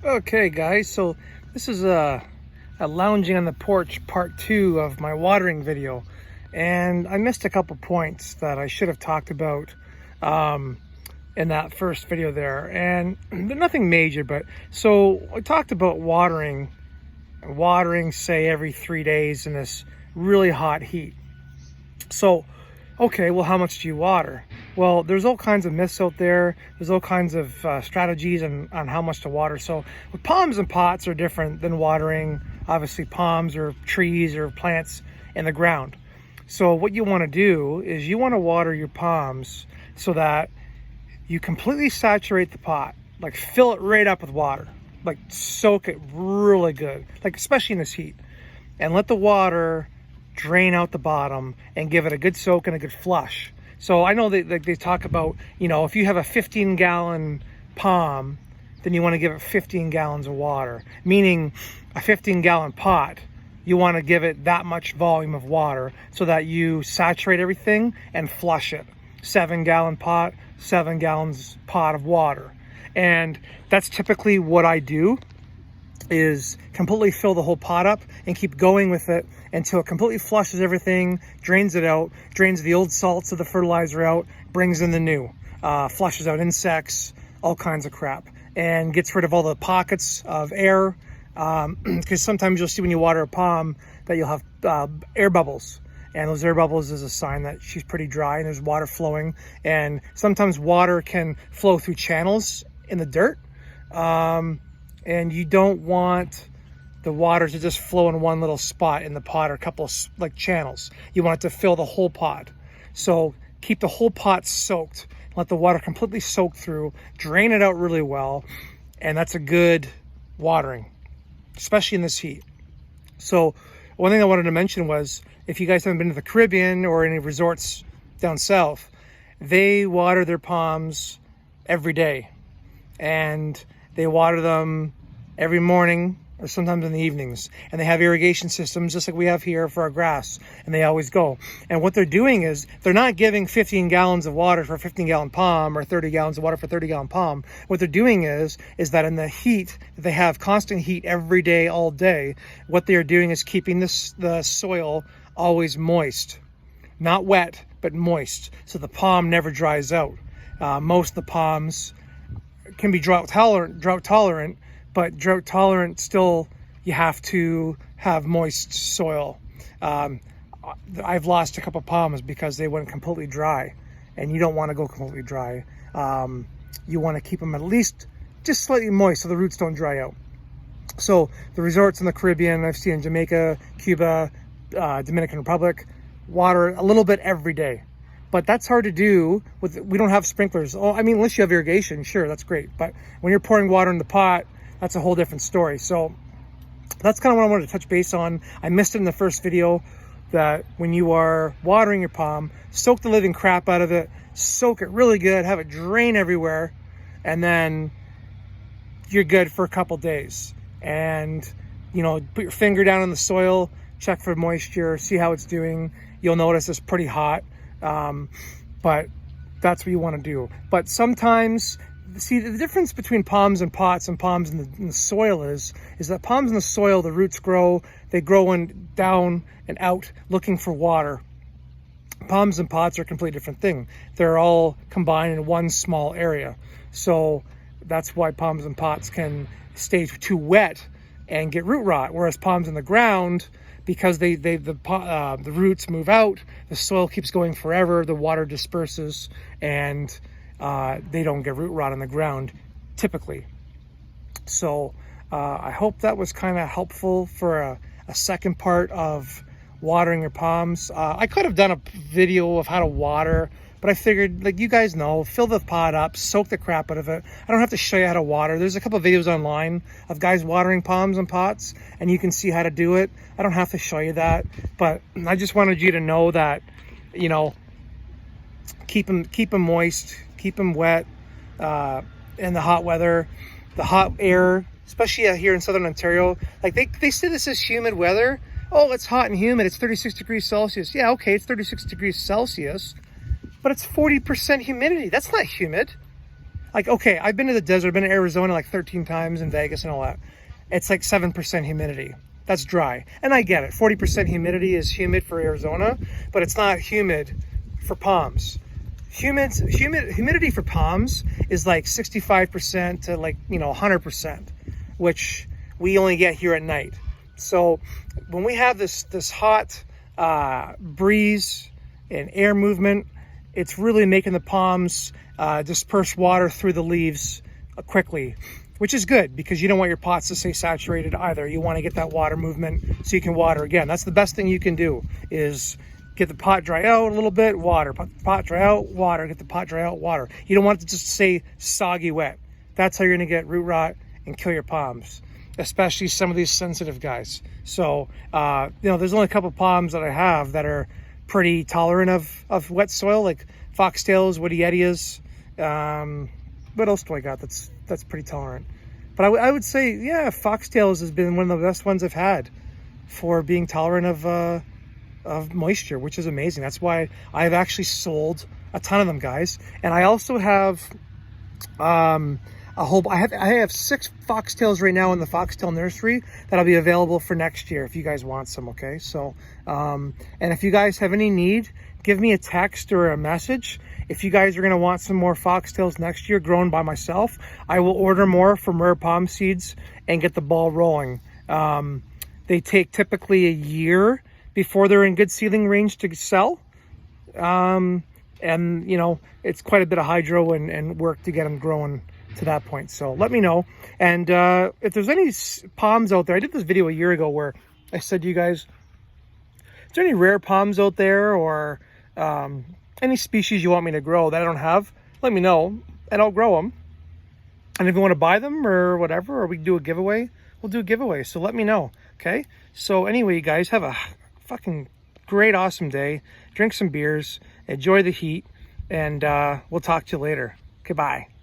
Okay guys, so this is a lounging on the porch part 2 of my watering video, and I missed a couple points that I should have talked about in that first video there, and they're nothing major. But so I talked about watering say every 3 days in this really hot heat. So okay, well, how much do you water? Well, there's all kinds of myths out there. There's all kinds of strategies on how much to water. So palms and pots are different than watering, obviously, palms or trees or plants in the ground. So what you want to do is you want to water your palms so that you completely saturate the pot, like fill it right up with water, like soak it really good, like especially in this heat, and let the water drain out the bottom and give it a good soak and a good flush. So I know they talk about, you know, if you have a 15-gallon palm, then you want to give it 15 gallons of water, meaning a 15-gallon pot, you want to give it that much volume of water so that you saturate everything and flush it. 7-gallon pot, 7 gallons pot of water. And that's typically what I do, is completely fill the whole pot up and keep going with it until it completely flushes everything, drains it out, drains the old salts of the fertilizer out, brings in the new, flushes out insects, all kinds of crap, and gets rid of all the pockets of air, because sometimes you'll see when you water a palm that you'll have air bubbles, and those air bubbles is a sign that she's pretty dry and there's water flowing. And sometimes water can flow through channels in the dirt, and you don't want the water to just flow in one little spot in the pot or a couple of like channels. You want it to fill the whole pot. So keep the whole pot soaked. Let the water completely soak through, drain it out really well, and that's a good watering, especially in this heat. So one thing I wanted to mention was, if you guys haven't been to the Caribbean or any resorts down south, they water their palms every day, and they water them every morning or sometimes in the evenings, and they have irrigation systems just like we have here for our grass, and they always go. And what they're doing is they're not giving 15 gallons of water for a 15-gallon palm or 30 gallons of water for a 30-gallon palm. What they're doing is that in the heat, they have constant heat every day, all day, what they are doing is keeping the soil always moist, not wet, but moist, so the palm never dries out. Most of the palms can be drought tolerant, but drought tolerant still, you have to have moist soil. I've lost a couple palms because they went completely dry, and you don't want to go completely dry. You want to keep them at least just slightly moist so the roots don't dry out. So the resorts in the Caribbean, I've seen in Jamaica, Cuba, Dominican Republic, water a little bit every day. But that's hard to do we don't have sprinklers. Oh, I mean, unless you have irrigation, sure, that's great. But when you're pouring water in the pot, that's a whole different story. So that's kind of what I wanted to touch base on. I missed it in the first video, that when you are watering your palm, soak the living crap out of it, soak it really good, have it drain everywhere, and then you're good for a couple days. And, you know, put your finger down in the soil, check for moisture, see how it's doing. You'll notice it's pretty hot. But that's what you want to do. But sometimes, see, the difference between palms and pots and palms in the soil is that palms in the soil, the roots grow, they grow down and out looking for water. Palms and pots are a completely different thing. They're all combined in one small area. So that's why palms and pots can stay too wet and get root rot, whereas palms in the ground, because the roots move out, the soil keeps going forever, the water disperses, and they don't get root rot on the ground typically. So I hope that was kind of helpful for a second part of watering your palms. I could have done a video of how to water, but I figured, like, you guys know, fill the pot up, soak the crap out of it. I don't have to show you how to water. There's a couple of videos online of guys watering palms and pots, and you can see how to do it. I don't have to show you that, but I just wanted you to know that, you know, keep them moist, keep them wet in the hot weather, the hot air, especially here in Southern Ontario. Like, they say this is humid weather. Oh, it's hot and humid. It's 36 degrees Celsius. Yeah, okay, it's 36 degrees Celsius, but it's 40% humidity. That's not humid. like, okay, I've been to the desert, I've been to Arizona like 13 times, in Vegas and all that. It's like 7% humidity. That's dry. And I get it. 40% humidity is humid for Arizona, but it's not humid for palms. Humidity for palms is like 65% to like, 100%, which we only get here at night. So when we have this hot breeze and air movement, it's really making the palms disperse water through the leaves quickly, which is good because you don't want your pots to stay saturated either. You want to get that water movement so you can water again. That's the best thing you can do, is get the pot dry out a little bit, water, pot dry out, water, get the pot dry out, water. You don't want it to just stay soggy wet. That's how you're going to get root rot and kill your palms, especially some of these sensitive guys. So, there's only a couple palms that I have that are pretty tolerant of wet soil, like foxtails, woody Yetias. What else do I got that's pretty tolerant? But I would say, yeah, foxtails has been one of the best ones I've had for being tolerant of moisture, which is amazing. That's why I've actually sold a ton of them, guys. And I also have I have 6 foxtails right now in the foxtail nursery that'll be available for next year if you guys want some. Okay, so and if you guys have any need, give me a text or a message. If you guys are going to want some more foxtails next year grown by myself, I will order more from Rare Palm Seeds and get the ball rolling. They take typically a year before they're in good seedling range to sell. And it's quite a bit of hydro and work to get them growing to that point. So let me know. And if there's any palms out there, I did this video a year ago where I said to you guys, is there any rare palms out there, or any species you want me to grow that I don't have? Let me know and I'll grow them. And if you want to buy them or whatever, or we can do a giveaway, we'll do a giveaway. So let me know. Okay. So anyway, you guys have a fucking great, awesome day. Drink some beers, enjoy the heat, and we'll talk to you later. Okay, bye.